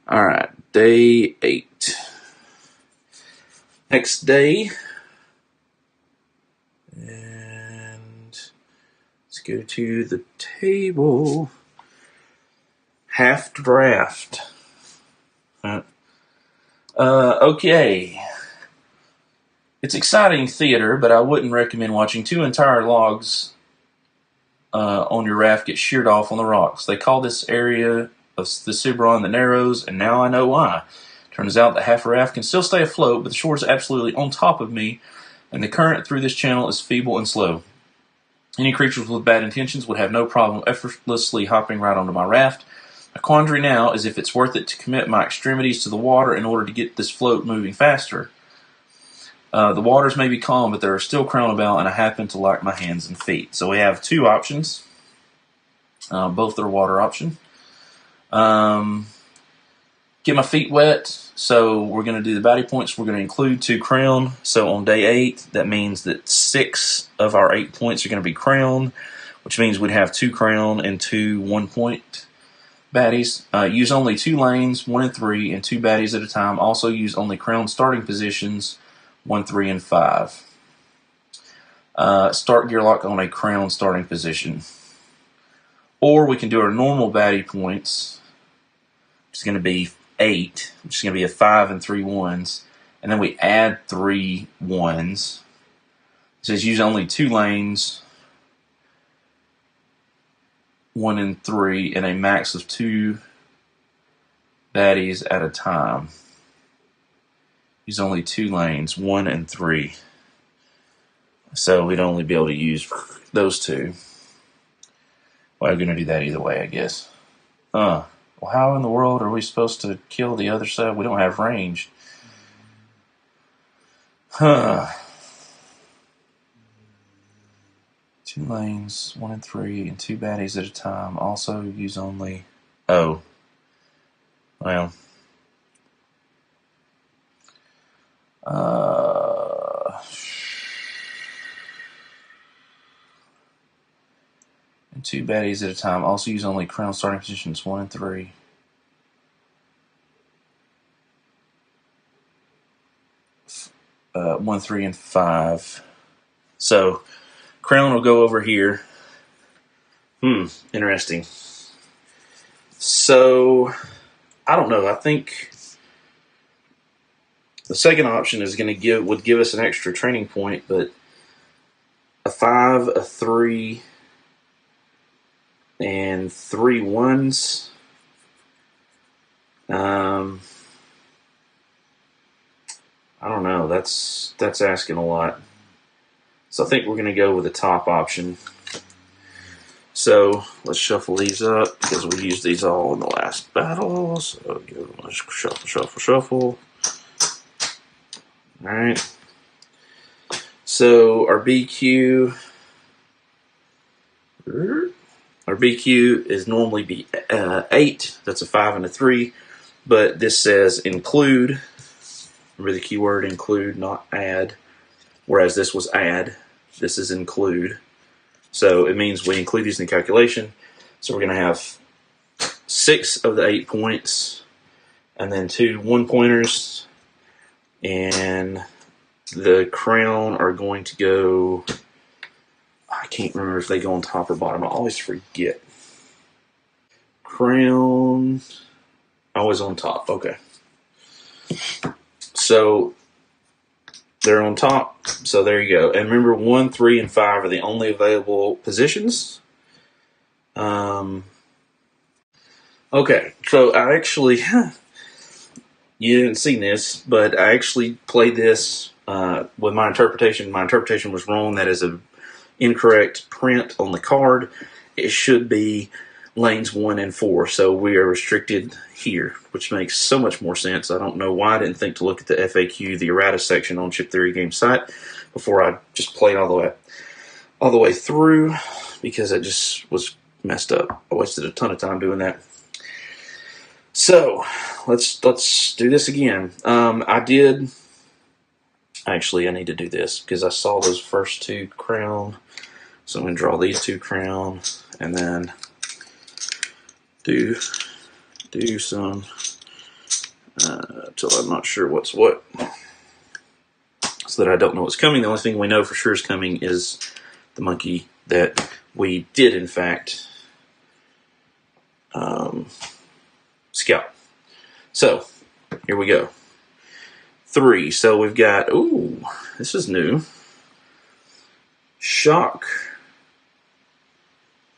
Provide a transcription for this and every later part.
All right, day 8. Next day, and let's go to the table. Half draft. Okay. It's exciting theater, but I wouldn't recommend watching 2 entire logs on your raft get sheared off on the rocks. They call this area of the Subron the Narrows, and now I know why. Turns out that half a raft can still stay afloat, but the shore is absolutely on top of me, and the current through this channel is feeble and slow. Any creatures with bad intentions would have no problem effortlessly hopping right onto my raft. My quandary now is if it's worth it to commit my extremities to the water in order to get this float moving faster. The waters may be calm, but there are still crown about, and I happen to like my hands and feet. So we have 2 options. Both are water option. Get my feet wet. So we're going to do the bounty points. We're going to include 2 crown. So on day 8, that means that 6 of our 8 points are going to be crown, which means we'd have 2 crown and 2 1-point baddies. Use only 2 lanes, 1 and 3, and 2 baddies at a time. Also use only crown starting positions, 1, 3, and 5. Start gear lock on a crown starting position. Or we can do our normal baddie points, which is going to be 8, which is going to be a 5 and 3 1s. And then we add 3 1s. It says use only 2 lanes, 1 and 3, and a max of 2 baddies at a time. Use only 2 lanes, 1 and 3. So we'd only be able to use those 2. Well, I'm going to do that either way, I guess. Well, how in the world are we supposed to kill the other side? We don't have range. 2 lanes, 1 and 3, and 2 baddies at a time. Also use only... Oh. Well... and 2 baddies at a time. Also use only crown starting positions 1 and 3. Uh, 1, 3, and 5. So crown will go over here. Interesting. So I don't know. I think the second option is going to would give us an extra training point, but a 5, a 3, and 3 1s. I don't know. That's asking a lot. So I think we're going to go with the top option. So let's shuffle these up because we used these all in the last battle. So let's shuffle. All right. So our BQ is normally be 8. That's a 5 and a 3, but this says include. Remember the keyword include, not add. Whereas this was add. This is include. So it means we include these in the calculation. So we're going to have 6 of the 8 points, and then 2 1-pointers, and the crown are going to go. I can't remember if they go on top or bottom. I always forget. Crown, always on top. Okay. So they're on top. So there you go. And remember, 1, 3, and 5 are the only available positions. Okay. So I actually, you didn't see this, but I actually played this with my interpretation. My interpretation was wrong. That is an incorrect print on the card. It should be lanes 1 and 4, so we are restricted here, which makes so much more sense. I don't know why I didn't think to look at the FAQ, the errata section on Chip Theory Game site before I just played all the way through, because it just was messed up. I wasted a ton of time doing that. So let's do this again. I need to do this because I saw those first 2 crown. So I'm going to draw these 2 crown and then do some until I'm not sure what's what, so that I don't know what's coming. The only thing we know for sure is coming is the monkey that we did, in fact, scout. So, here we go. 3. So we've got, ooh, this is new. Shock.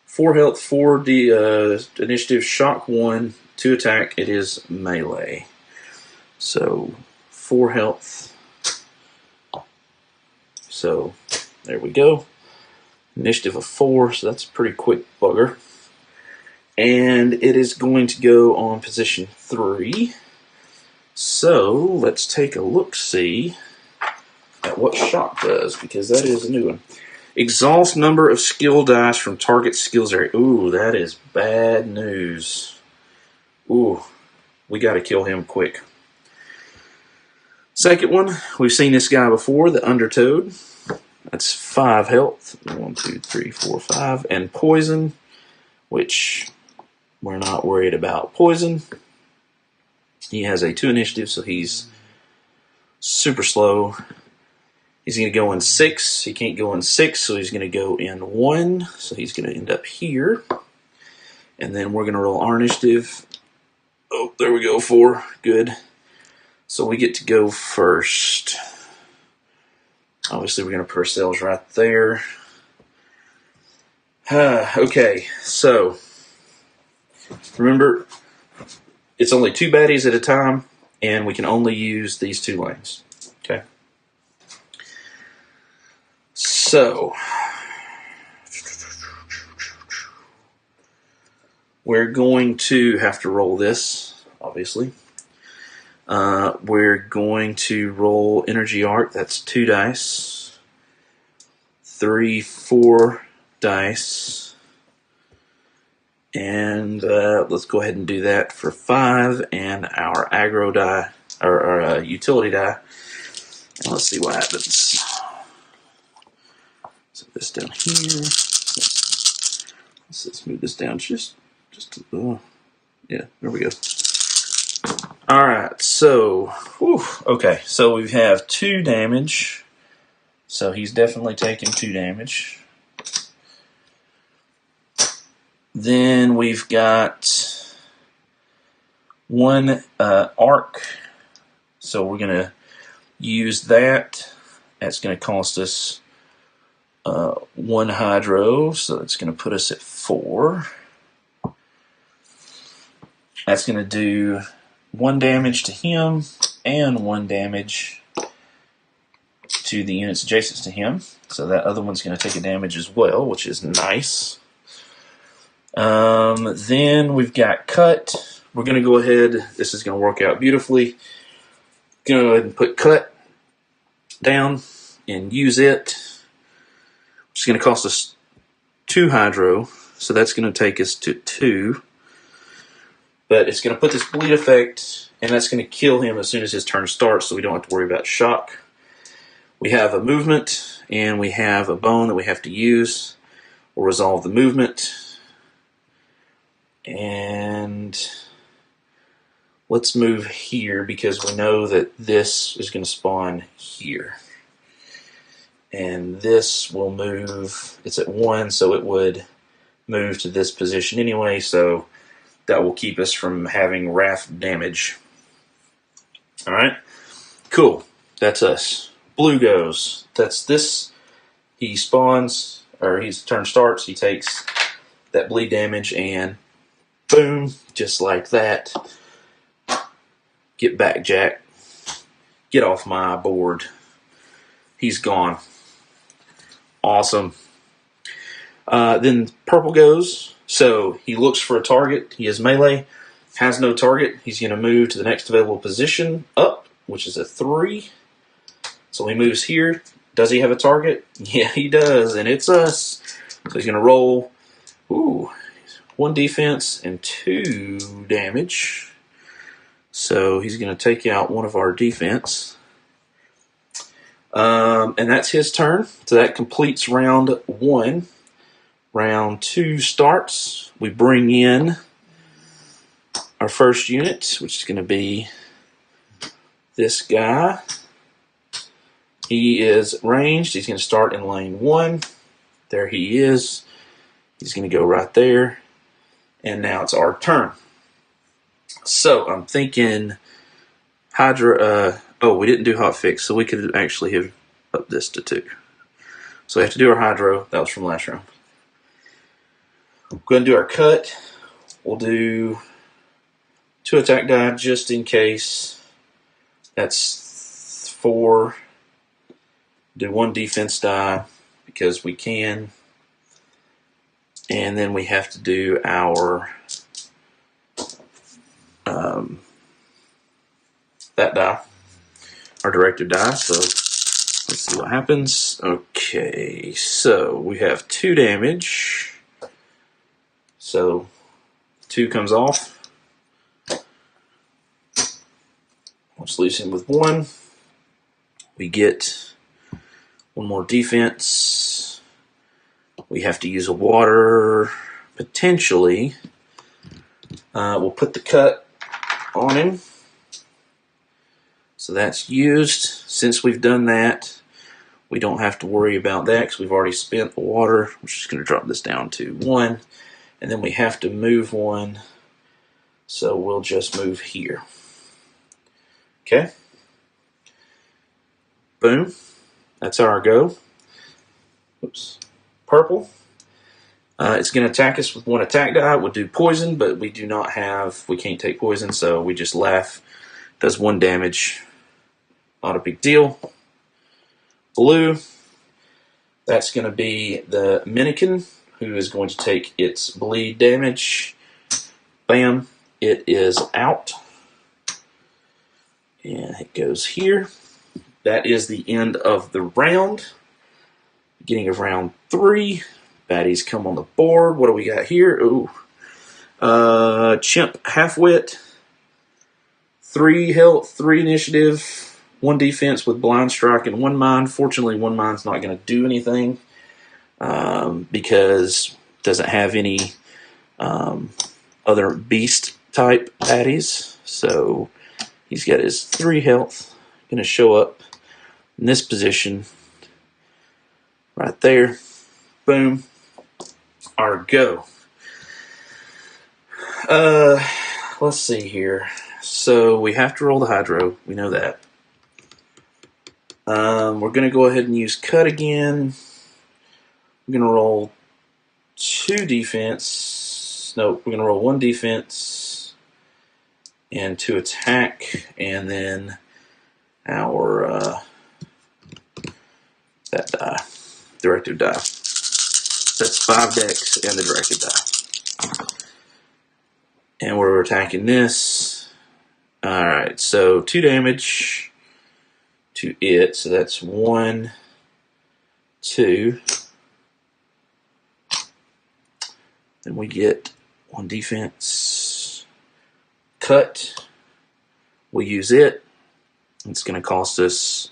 4 health, 4 initiative, shock 1, 2 attack. It is melee. So 4 health. So there we go. Initiative of 4, so that's a pretty quick bugger. And it is going to go on position 3. So let's take a look-see at what shock does, because that is a new one. Exhaust number of skill dice from target skills area. Ooh, that is bad news. Ooh, we got to kill him quick. Second one, we've seen this guy before, the Undertoad. That's 5 health. 1, 2, 3, 4, 5. And poison, which we're not worried about poison. He has a 2 initiative, so he's super slow. He's going to go in 6. He can't go in 6, so he's going to go in 1. So he's going to end up here. And then we're going to roll our initiative. Oh, there we go, 4. Good. So we get to go first. Obviously, we're going to put ourselves right there. Okay, so remember, it's only 2 baddies at a time, and we can only use these 2 lanes. Okay. So we're going to have to roll this, obviously. We're going to roll Energy Arc. That's 2 dice. 3, 4 dice. And let's go ahead and do that for 5. And our aggro die, or our utility die. And let's see what happens. Set this down here. Let's move this down just yeah, there we go. All right, so, whew, okay, so we have 2 damage. So he's definitely taking 2 damage. Then we've got 1 arc. So we're going to use that. That's going to cost us 1 hydro, so it's going to put us at 4. That's going to do 1 damage to him and 1 damage to the units adjacent to him. So that other one's going to take a damage as well, which is nice. Then we've got cut. We're going to go ahead. This is going to work out beautifully. Go ahead and put cut down and use it. It's going to cost us 2 hydro, so that's going to take us to 2. But it's going to put this bleed effect, and that's going to kill him as soon as his turn starts, so we don't have to worry about shock. We have a movement, and we have a bone that we have to use. We'll resolve the movement. And let's move here, because we know that this is going to spawn here. And this will move, it's at 1, so it would move to this position anyway, so that will keep us from having wrath damage. Alright, cool, that's us. Blue goes, that's this, he spawns, or his turn starts, he takes that bleed damage, and boom, just like that. Get back, Jack. Get off my board. He's gone. Awesome. Then purple goes. So he looks for a target. He has melee. Has no target. He's going to move to the next available position up, which is a 3. So he moves here. Does he have a target? Yeah, he does, and it's us. So he's going to roll 1 defense and 2 damage. So he's going to take out one of our defense. And that's his turn. So that completes round 1. Round 2 starts. We bring in our first unit, which is going to be this guy. He is ranged. He's going to start in lane 1. There he is. He's going to go right there. And now it's our turn. So I'm thinking Hydra. Oh, we didn't do hot fix, so we could actually have upped this to 2. So we have to do our hydro. That was from last round. We're going to do our cut. We'll do 2 attack die just in case. That's 4. Do 1 defense die because we can. And then we have to do our that die, our directive die. So let's see what happens. Okay, so we have 2 damage. So 2 comes off. Let's lose him with 1. We get 1 more defense. We have to use a water, potentially. We'll put the cut on him. So that's used. Since we've done that, we don't have to worry about that because we've already spent the water. We're just going to drop this down to 1. And then we have to move 1. So we'll just move here. Okay. Boom. That's our go. Oops. Purple. It's going to attack us with 1 attack die. We'll do poison, but we can't take poison, so we just laugh. Does 1 damage. Not a big deal. Blue. That's going to be the Minikin, who is going to take its bleed damage. Bam. It is out. And it goes here. That is the end of the round. Beginning of round 3. Baddies come on the board. What do we got here? Ooh. Chimp half-wit. 3 health, 3 initiative, 1 defense with blind strike and 1 mind. Fortunately, 1 mind's not going to do anything because it doesn't have any other beast type baddies. So he's got his 3 health. Going to show up in this position right there. Boom. Our go. Let's see here. So we have to roll the hydro. We know that. We're going to go ahead and use cut again. We're going to roll 2 defense. No, we're going to roll 1 defense and 2 attack, and then our that die, directive die. That's 5 decks and the directive die. And we're attacking this. Alright, so 2 damage to it. So that's 1, 2. Then we get 1 defense. Cut. We use it. It's going to cost us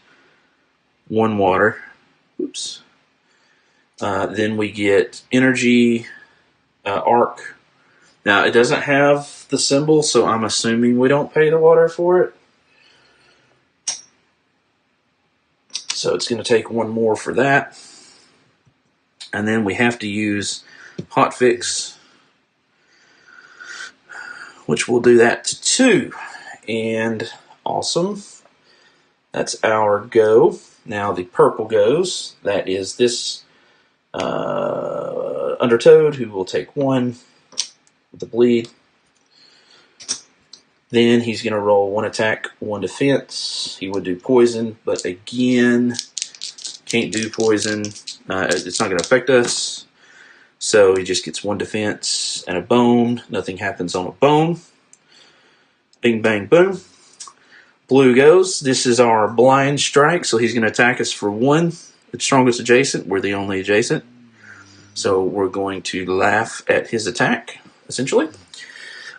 1 water. Oops. Then we get energy, arc. Now, it doesn't have the symbol, so I'm assuming we don't pay the water for it. So it's going to take 1 more for that. And then we have to use hotfix, which will do that to 2. And awesome. That's our go. Now the purple goes. That is this Undertoad, who will take 1 with the bleed. Then he's going to roll 1 attack, 1 defense. He would do poison, but again, can't do poison. It's not going to affect us. So he just gets 1 defense and a bone. Nothing happens on a bone. Bing, bang, boom. Blue goes. This is our blind strike, so he's going to attack us for 1. The strongest adjacent. We're the only adjacent. So we're going to laugh at his attack, essentially.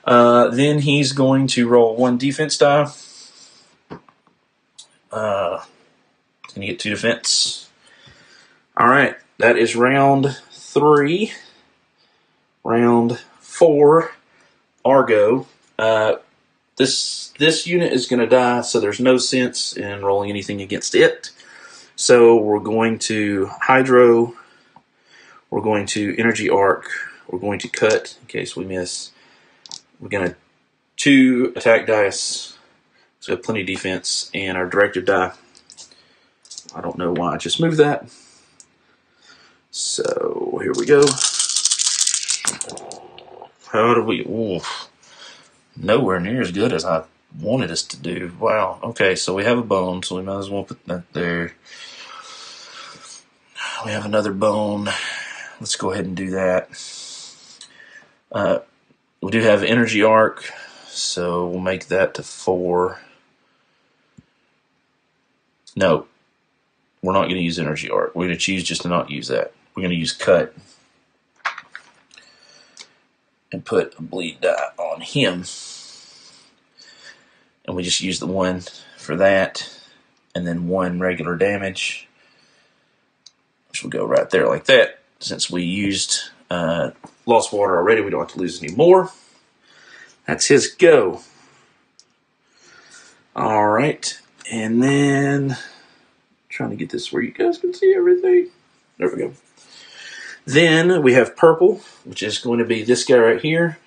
Then he's going to roll 1 defense die. Going to get 2 defense. Alright, that is round 3. Round 4, Argo. this unit is going to die, so there's no sense in rolling anything against it. So we're going to Hydro, we're going to Energy Arc, we're going to Cut in case we miss. We're going to 2 attack dice, so we have plenty of defense, and our directive die. I don't know why I just moved that. So here we go. How do we... Ooh, nowhere near as good as I wanted us to do. Wow. Okay, so we have a bone, so we might as well put that there. We have another bone. Let's go ahead and do that. We do have Energy Arc, so we'll make that to 4. No, we're not going to use Energy Arc. We're going to choose just to not use that. We're going to use Cut and put a bleed die on him. And we just use the 1 for that, and then 1 regular damage, which will go right there like that. Since we used Lost Water already, we don't have to lose any more. That's his go. Alright, and then trying to get this where you guys can see everything. There we go. Then we have purple, which is going to be this guy right here.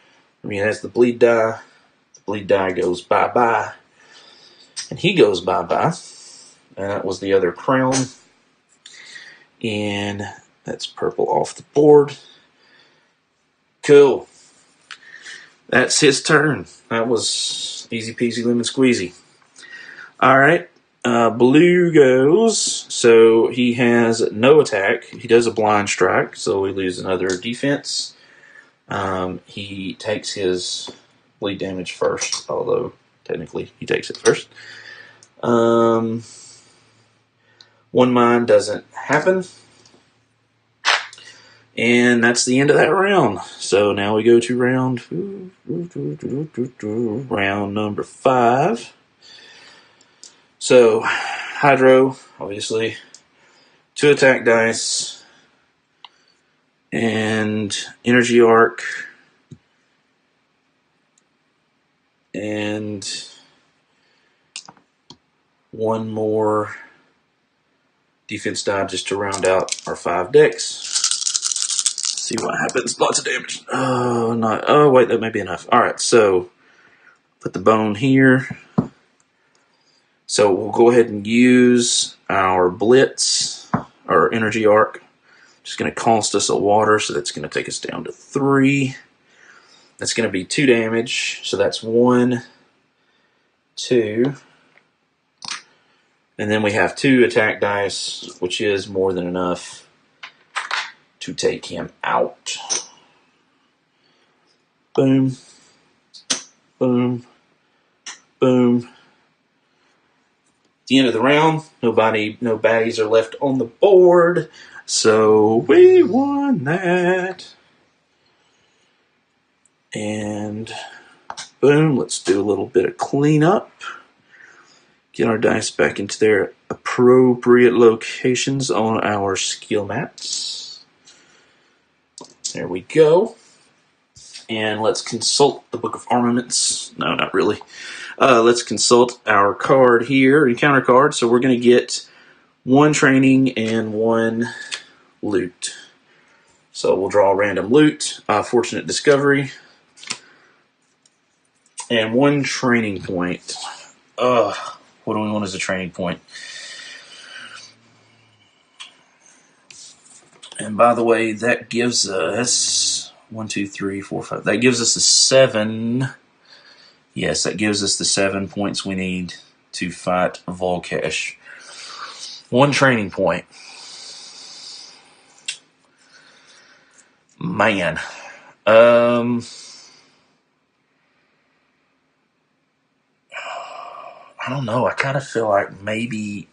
I mean, it has the bleed die. The bleed die goes bye-bye. And he goes bye-bye. And that was the other crown. And that's purple off the board. Cool. That's his turn. That was easy peasy lemon squeezy. Alright. Blue goes, so he has no attack. He does a blind strike, so we lose another defense. He takes his bleed damage first, although technically he takes it first. 1 mine doesn't happen. And that's the end of that round. So now we go to round number 5. So, Hydro, obviously, 2 attack dice, and Energy Arc, and 1 more defense die just to round out our 5 decks. See what happens. Lots of damage. Oh, wait, that may be enough. Alright, so, put the bone here. So we'll go ahead and use our Blitz, or Energy Arc. Just going to cost us a water, so that's going to take us down to 3. That's going to be 2 damage, so that's 1, 2. And then we have 2 attack dice, which is more than enough to take him out. Boom, boom, boom. The end of the round, no baddies are left on the board, so we won that. And boom, let's do a little bit of cleanup. Get our dice back into their appropriate locations on our skill mats. There we go. And let's consult the Book of Armaments. No, not really. Let's consult our card here, encounter card. So we're going to get 1 training and 1 loot. So we'll draw a random loot, Fortunate Discovery, and 1 training point. What do we want as a training point? And by the way, that gives us 1, 2, 3, 4, 5. That gives us a 7. Yes, that gives us the 7 points we need to fight Vol'Kesh. 1 training point. Man. I don't know. I kind of feel like maybe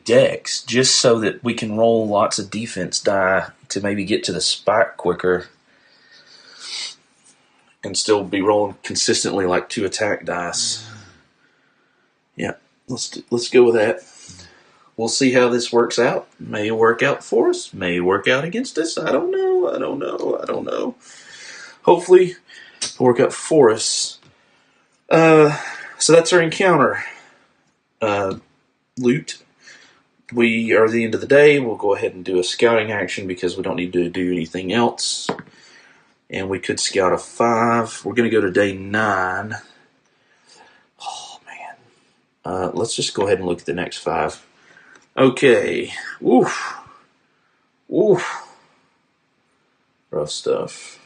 Dex, just so that we can roll lots of defense die to maybe get to the spike quicker and still be rolling consistently like 2 attack dice. Yeah, let's go with that. We'll see how this works out. May work out for us. May work out against us. I don't know. Hopefully, it'll work out for us. So that's our encounter. Loot. We are at the end of the day. We'll go ahead and do a scouting action because we don't need to do anything else. And we could scout a 5. We're going to go to day 9. Oh, man. Let's just go ahead and look at the next 5. Okay. Oof. Oof. Rough stuff.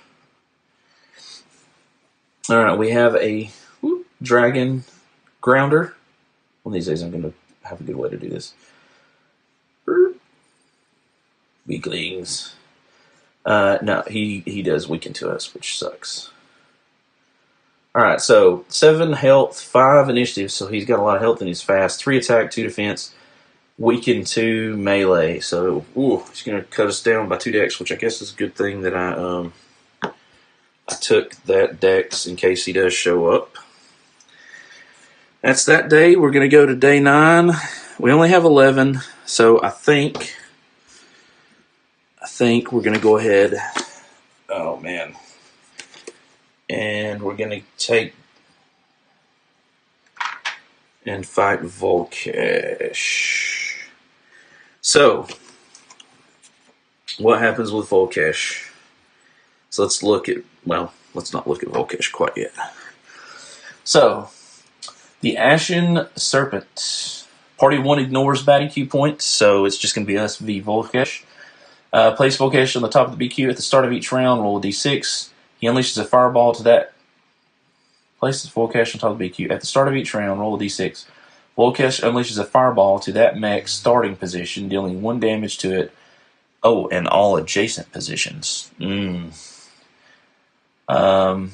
All right, we have a dragon grounder. One of these days I'm going to have a good way to do this. Weaklings. No, he does weaken to us, which sucks. Alright, so 7 health, 5 initiative, so he's got a lot of health and he's fast. 3 attack, 2 defense, weaken 2 melee. So, he's going to cut us down by 2 dex, which I guess is a good thing that I took that dex in case he does show up. That's that day. We're going to go to day 9. We only have 11, so I think we're going to go ahead. Oh, man. And we're going to take and fight Vol'Kesh. So, what happens with Vol'Kesh? So let's look at, well, let's not look at Vol'Kesh quite yet. So, the Ashen Serpent. Party 1 ignores bad EQ points, so it's just going to be us v Vol'Kesh. Place Vol'Kesh on the top of the BQ at the start of each round, roll a d6. He unleashes a fireball to that. Places Vol'Kesh on top of the BQ at the start of each round, roll a d6. Vol'Kesh unleashes a fireball to that mech's starting position, dealing 1 damage to it. Oh, and all adjacent positions. That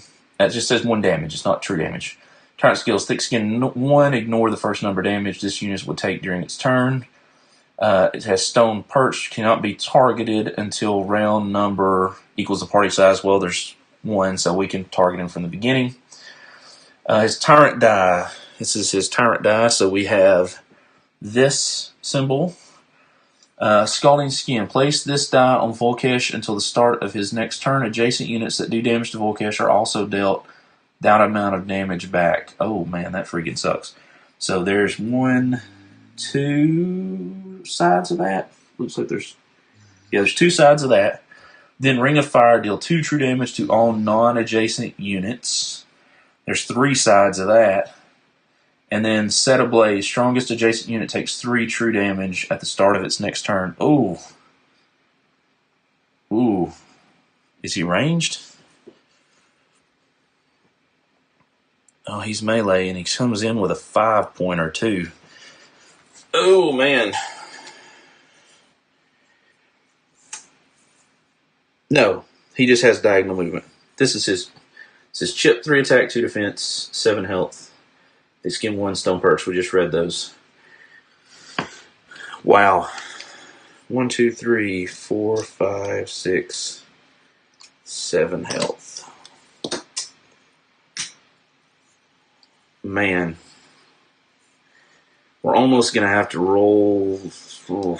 just says 1 damage, it's not true damage. Tyrant skills, Thick Skin 1, ignore the first number of damage this unit would take during its turn. It has Stone Perch, cannot be targeted until round number equals the party size. Well, there's 1, so we can target him from the beginning. His Tyrant die. This is his Tyrant die, so we have this symbol. Scalding Skin. Place this die on Vol'Kesh until the start of his next turn. Adjacent units that do damage to Vol'Kesh are also dealt that amount of damage back. Oh, man, that freaking sucks. So there's 1, 2 sides of that. Looks like there's 2 sides of that. Then Ring of Fire, deal 2 true damage to all non-adjacent units. There's 3 sides of that. And then Set Ablaze, strongest adjacent unit takes 3 true damage at the start of its next turn. Ooh. Is he ranged? Oh, he's melee, and he comes in with a 5-pointer, too. Oh, man. No, he just has diagonal movement. This is his chip, 3 attack, 2 defense, 7 health. They skin 1 Stone Perch. We just read those. Wow. 1, 2, 3, 4, 5, 6, 7 health. Man. We're almost going to have to roll. We're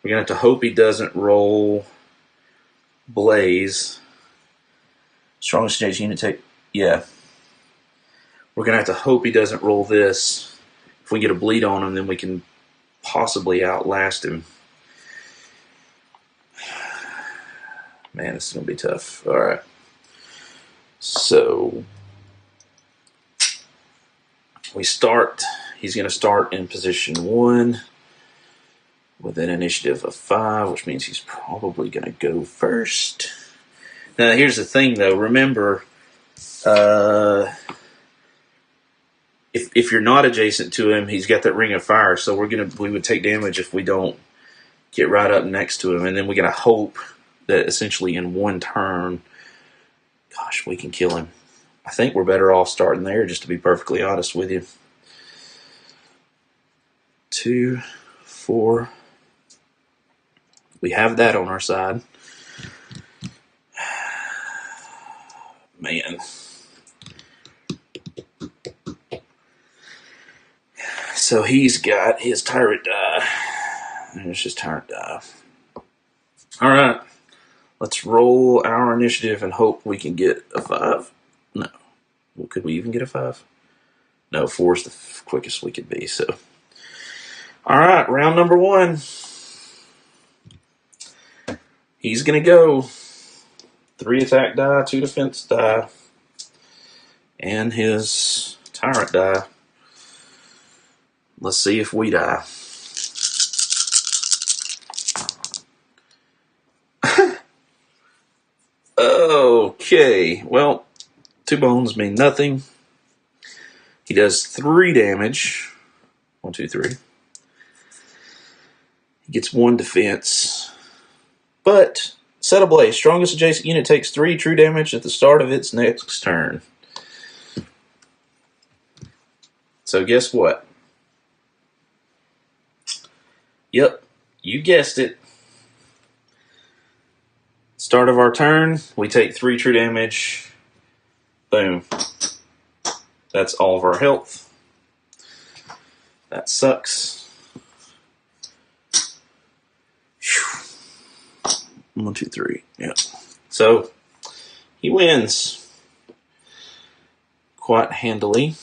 going to have to hope he doesn't roll Blaze. Strongest adjacent unit take. Yeah. We're going to have to hope he doesn't roll this. If we get a bleed on him, then we can possibly outlast him. Man, this is going to be tough. All right. So we start. He's going to start in position 1 with an initiative of 5, which means he's probably going to go first. Now, here's the thing, though. Remember, if you're not adjacent to him, he's got that Ring of Fire. So we would take damage if we don't get right up next to him, and then we got to hope that essentially in 1 turn, gosh, we can kill him. I think we're better off starting there, just to be perfectly honest with you. 2, 4. We have that on our side. Man. So he's got his Tyrant die. There's his Tyrant die. All right. Let's roll our initiative and hope we can get a 5. No. Well, could we even get a 5? No, 4 is the quickest we could be. So, all right, round number 1. He's going to go 3 attack die, 2 defense die, and his tyrant die. Let's see if we die. Okay, well, 2 bones mean nothing. He does 3 damage. 1, 2, 3. He gets 1 defense. But, set ablaze. Strongest adjacent unit takes 3 true damage at the start of its next turn. So guess what? Yep, you guessed it. Start of our turn, we take 3 true damage. Boom. That's all of our health. That sucks. 1, 2, 3. Yep. So he wins quite handily.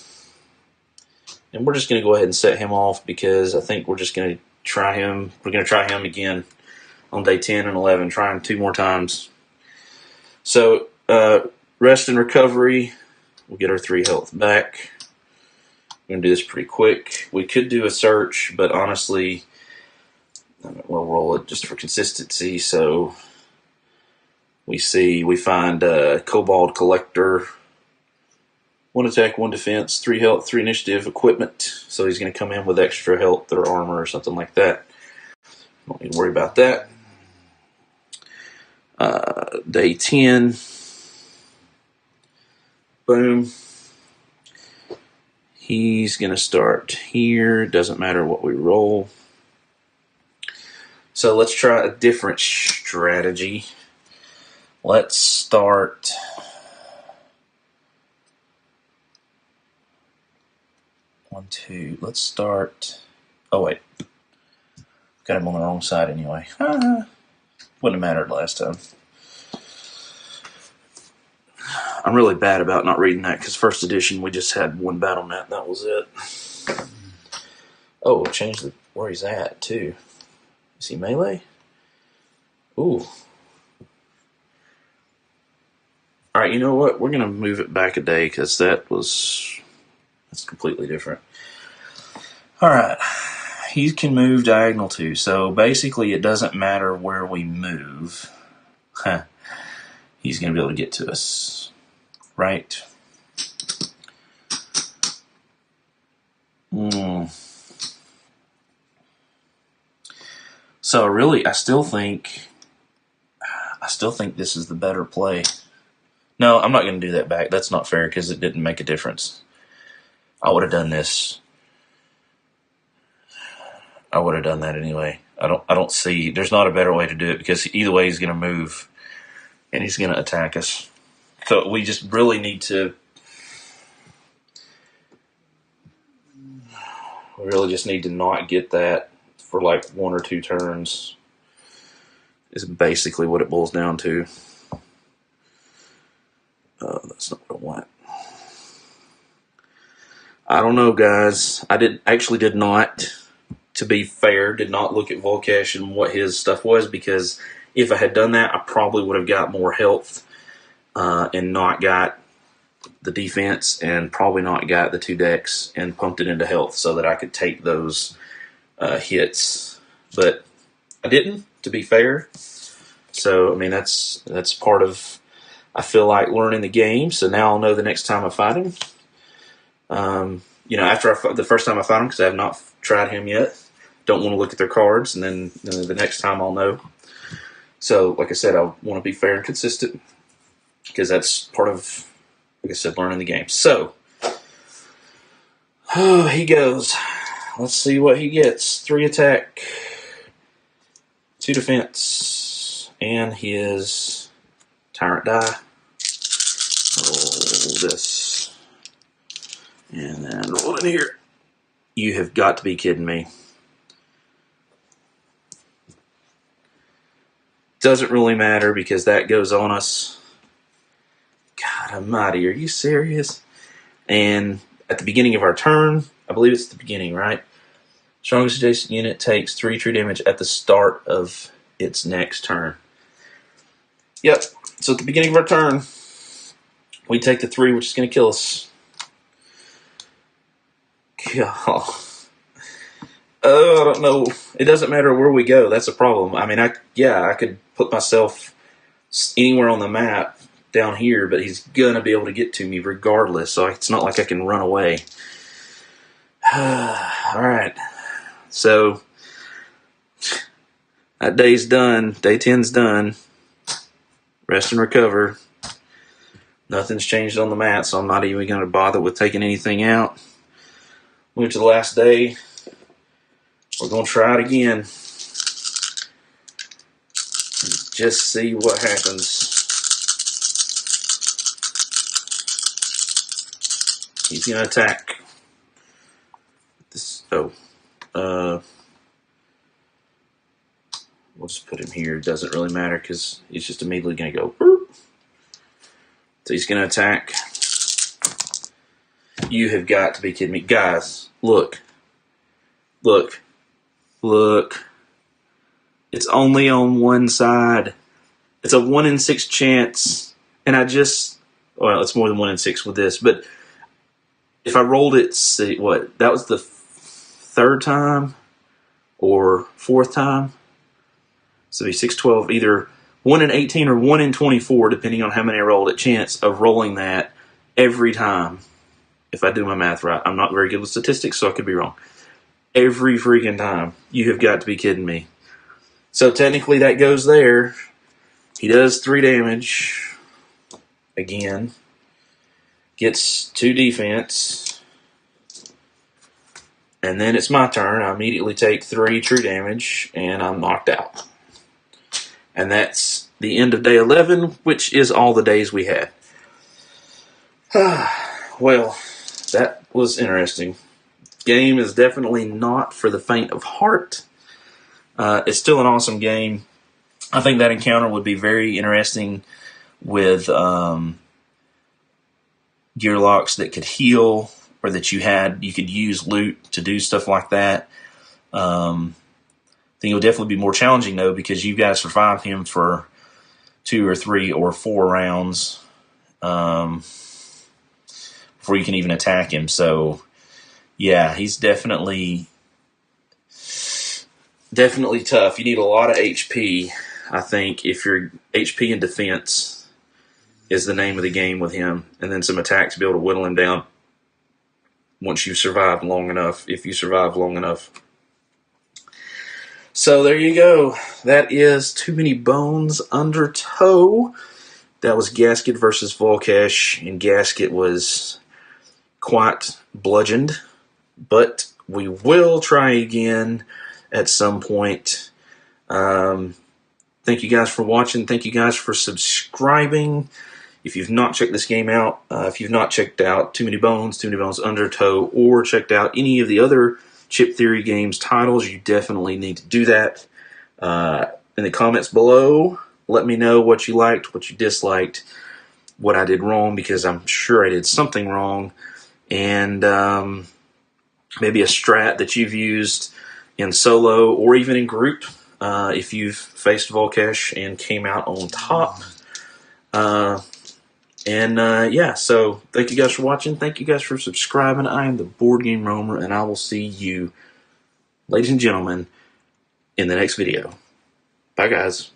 And we're just going to go ahead and set him off because I think we're just going to try him. We're going to try him again on day 10 and 11, try him 2 more times. So, rest and recovery. We'll get our 3 health back. We're going to do this pretty quick. We could do a search, but honestly, we'll roll it just for consistency. So, we find Kobold Collector. 1 attack, 1 defense, 3 health, 3 initiative, equipment. So he's going to come in with extra health or armor or something like that. Don't need to worry about that. Day 10. Boom. He's going to start here. Doesn't matter what we roll. So let's try a different strategy. Let's start... One, 2. Let's start... Oh, wait. Got him on the wrong side anyway. Wouldn't have mattered last time. I'm really bad about not reading that because first edition we just had 1 battle net. That was it. Oh, change where he's at too. Is he melee? Ooh. All right, you know what? We're gonna move it back a day because that's completely different. All right. He can move diagonal too. So basically it doesn't matter where we move. He's going to be able to get to us. Right? So really, I still think this is the better play. No, I'm not going to do that back. That's not fair because it didn't make a difference. I would have done this. I would have done that anyway. I don't see. There's not a better way to do it because either way he's going to move and he's going to attack us. So we just really need to. We really just need to not get that for like 1 or 2 turns. Is basically what it boils down to. That's not what I want. I don't know, guys. I did not. To be fair, did not look at Vol'Kesh and what his stuff was because if I had done that, I probably would have got more health and not got the defense and probably not got the 2 decks and pumped it into health so that I could take those hits. But I didn't, to be fair. So, I mean, that's part of, I feel like, learning the game. So now I'll know the next time I fight him. After the first time I fight him, because I have not tried him yet. Don't want to look at their cards, and then the next time I'll know. So, like I said, I want to be fair and consistent because that's part of, like I said, learning the game. So, he goes. Let's see what he gets. 3 attack, 2 defense, and his tyrant die. Roll this. And then roll in here. You have got to be kidding me. Doesn't really matter because that goes on us. God almighty, are you serious? And at the beginning of our turn, I believe it's the beginning, right? Strongest adjacent unit takes 3 true damage at the start of its next turn. Yep. So at the beginning of our turn, we take the 3, which is going to kill us. God. Oh, I don't know. It doesn't matter where we go. That's a problem. I mean, I could put myself anywhere on the map down here, but he's going to be able to get to me regardless, so it's not like I can run away. All right. So, that day's done. Day 10's done. Rest and recover. Nothing's changed on the mat, so I'm not even going to bother with taking anything out. Move to the last day. We're going to try it again. Just see what happens. He's going to attack. We'll just put him here. It doesn't really matter because he's just immediately going to go. Boop. So he's going to attack. You have got to be kidding me. Guys, look. Look. Look. It's only on one side. It's a 1 in 6 chance. And well, it's more than 1 in 6 with this. But if I rolled it, see what? That was the 3rd time or 4th time. So it'd be 6, 12, either 1 in 18 or 1 in 24, depending on how many I rolled, at chance of rolling that every time. If I do my math right. I'm not very good with statistics, so I could be wrong. Every freaking time. You have got to be kidding me. So technically that goes there. He does 3 damage. Again. Gets 2 defense. And then it's my turn. I immediately take 3 true damage, and I'm knocked out. And that's the end of day 11, which is all the days we had. Well, that was interesting. Game is definitely not for the faint of heart. It's still an awesome game. I think that encounter would be very interesting with gear locks that could heal, or that you could use loot to do stuff like that. I think it would definitely be more challenging, though, because you've got to survive him for 2 or 3 or 4 rounds before you can even attack him. So, yeah, he's definitely tough. You need a lot of HP, I think, if your HP and defense is the name of the game with him, and then some attack to be able to whittle him down once you've survived long enough, if you survive long enough. So there you go. That is Too Many Bones Under Tow. That was Gasket versus Vol'Kesh, and Gasket was quite bludgeoned, but we will try again at some point. Thank you guys for watching. Thank you guys for subscribing. If you've not checked this game out, if you've not checked out Too Many Bones Under Tow, or checked out any of the other Chip Theory Games titles, you definitely need to do that. In the comments below, let me know what you liked, what you disliked, what I did wrong, because I'm sure I did something wrong, and maybe a strat that you've used in solo or even in group, if you've faced Vol'Kesh and came out on top. Yeah, so thank you guys for watching. Thank you guys for subscribing. I am the Board Game Roamer, and I will see you, ladies and gentlemen, in the next video. Bye, guys.